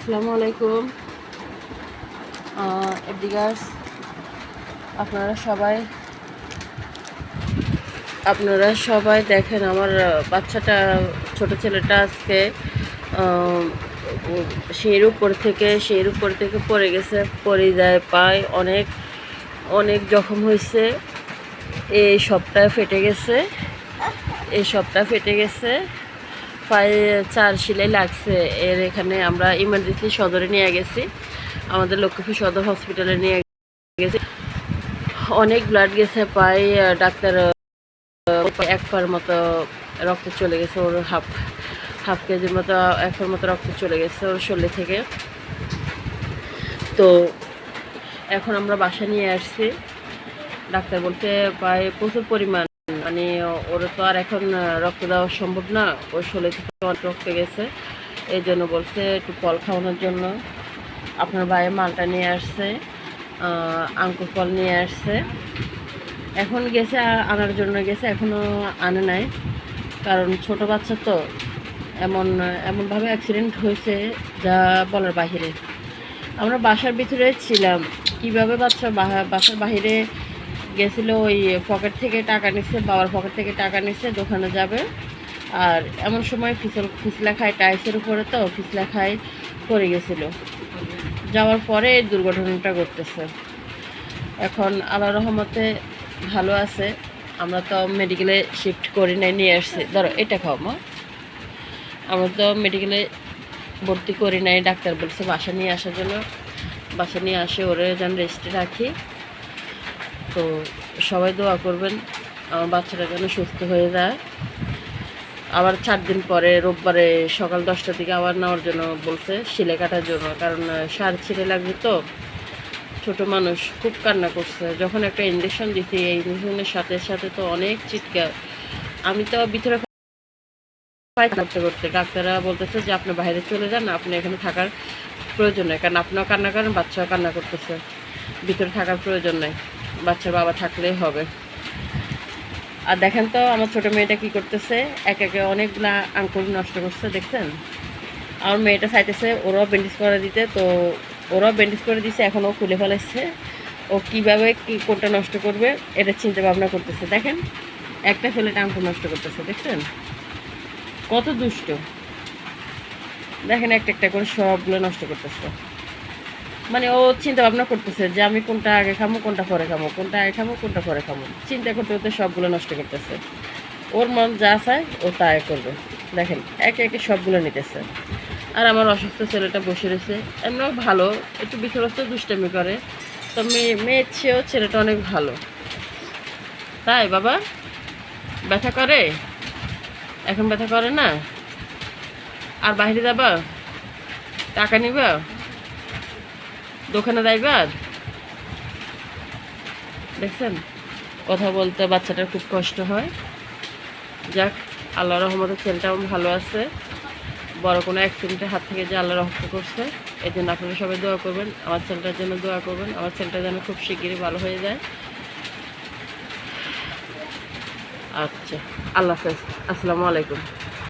আসসালামু আলাইকুম এভরিগার্স। আপনারা সবাই দেখেন আমার বাচ্চাটা, ছোট ছেলেটা আজকে সিঁড়ির উপর থেকে পড়ে গেছে, পড়ে যায় পায় অনেক অনেক জখম হয়েছে। এই সপ্তাহে ফেটে গেছে পায়ে 4 সেলাই লাগছে। এখানে আমরা ইমার্জেন্সি সদরে নিয়ে গেছি, আমাদের লক্ষ্মীপুর সদর হসপিটালে নিয়ে গেছি। অনেক ব্লাড গেছে পায়ে, ডাক্তার 1 পার মতো রক্ত চলে গেছে, ওর হাফ কেজির মতো 1 পার মতো রক্ত চলে গেছে ওর শরীর থেকে। তো এখন আমরা বাসা নিয়ে আসছি। ডাক্তার বলতে পায়ে প্রচুর পরিমাণ, মানে ওর তো আর এখন রক্ত দেওয়া সম্ভব না, ওর শরীর থেকে অনেক রক্ত গেছে। এই জন্য বলছে একটু ফল খাওয়ানোর জন্য। আপনার ভাইয়ে মালটা নিয়ে আসছে, আঙ্কুর ফল নিয়ে আসছে। এখন গেছে আনার জন্য গেছে, এখনও আনে নাই, কারণ ছোট বাচ্চা তো এমনভাবে অ্যাক্সিডেন্ট হয়েছে যা বলার বাহিরে। আমরা বাসার ভিতরে ছিলাম, কিভাবে বাসার বাহিরে গেছিলো, ওই পকেট থেকে টাকা নিচ্ছে, বাবার পকেট থেকে টাকা নিচ্ছে, দোকানে যাবে। আর এমন সময় ফিসলা খায়, টাইসের উপরে তো ফিসলা খায় পড়ে গেছিলো। যাওয়ার পরে এই দুর্ঘটনাটা ঘটতেছে। এখন আল্লাহর রহমতে ভালো আছে। আমরা তো মেডিকেলে শিফট করি নাই, নিয়ে আসছি। ধরো এটা খাও মা। আমরা তো মেডিকেলে ভর্তি করি নাই, ডাক্তার বলছে বাসা নিয়ে আসার জন্য। বাসা নিয়ে আসে ওরে যেন রেস্টে রাখি। তো সবাই দোয়া করবেন আমার বাচ্চাটা যেন সুস্থ হয়ে যায়। আবার 4 দিন পরে রোববারে সকাল 10টার দিকে আবার নেওয়ার জন্য বলছে, সেলাই কাটার জন্য, কারণ সার ছিঁড়ে লাগবে তো। ছোট মানুষ খুব কান্না করছে। যখন একটা ইঞ্জেকশন দিছি, এই ইঞ্জেকশনের সাথে সাথে তো অনেক চিৎকার। আমি তো ভিতরে করতে ডাক্তাররা বলতেছে যে আপনি বাইরে চলে যান, আপনি এখানে থাকার প্রয়োজন নেই, কারণ আপনিও কান্না করেন, বাচ্চাও কান্না করতেছে, ভিতরে থাকার প্রয়োজন নেই, বাচ্চার বাবা থাকলেই হবে। আর দেখেন তো আমার ছোটো মেয়েটা কি করতেছে, একে অনেকগুলা আঙ্কুর নষ্ট করছে, দেখছেন। আমার মেয়েটা চাইতেছে ওরাও ব্যান্ডেজ করে দিতে, তো ওরাও ব্যান্ডেজ করে দিছে, এখন ও খুলে ফেলেছে। ও কীভাবে কোনটা নষ্ট করবে এটা চিন্তা ভাবনা করতেছে। দেখেন একটা ছেলেটা আঙ্কুর নষ্ট করতেছে, দেখছেন কত দুষ্ট। দেখেন একটা করে সবগুলো নষ্ট করতেছে। মানে ও চিন্তা ভাবনা করতেছে যে আমি কোনটা আগে খামো, কোনটা পরে খামো, কোনটা আগে খামো, কোনটা পরে খামো, চিন্তা করতে করতে সবগুলো নষ্ট করতেছে। ওর মন যা চায় ও তাই করবে। দেখেন একে সবগুলো নিতেছে। আর আমার অসুস্থ ছেলেটা বসে রয়েছে, এমনিও ভালো, একটু বিচরস্ত দুষ্টামি করে, তো মেয়ের চেয়েও ছেলেটা অনেক ভালো। তাই বাবা ব্যথা করে? এখন ব্যথা করে না? আর বাইরে যাবা, টাকা নিবা, দোকানে যাইবা? দেখছেন কথা বলতে বাচ্চাটার খুব কষ্ট হয়। যাক, আল্লাহ রহমতের ছেলেটাও ভালো আছে। বড় কোনো অ্যাক্সিডেন্টের হাত থেকে যে আল্লাহ রক্ষা করছে, এই জন্য আপনারা সবাই দোয়া করবেন, আমার ছেলেটার জন্য দোয়া করবেন। আমার ছেলেটা যেন খুব শিগগিরই ভালো হয়ে যায়। আচ্ছা, আল্লাহ হাফেজ, আসসালামু আলাইকুম।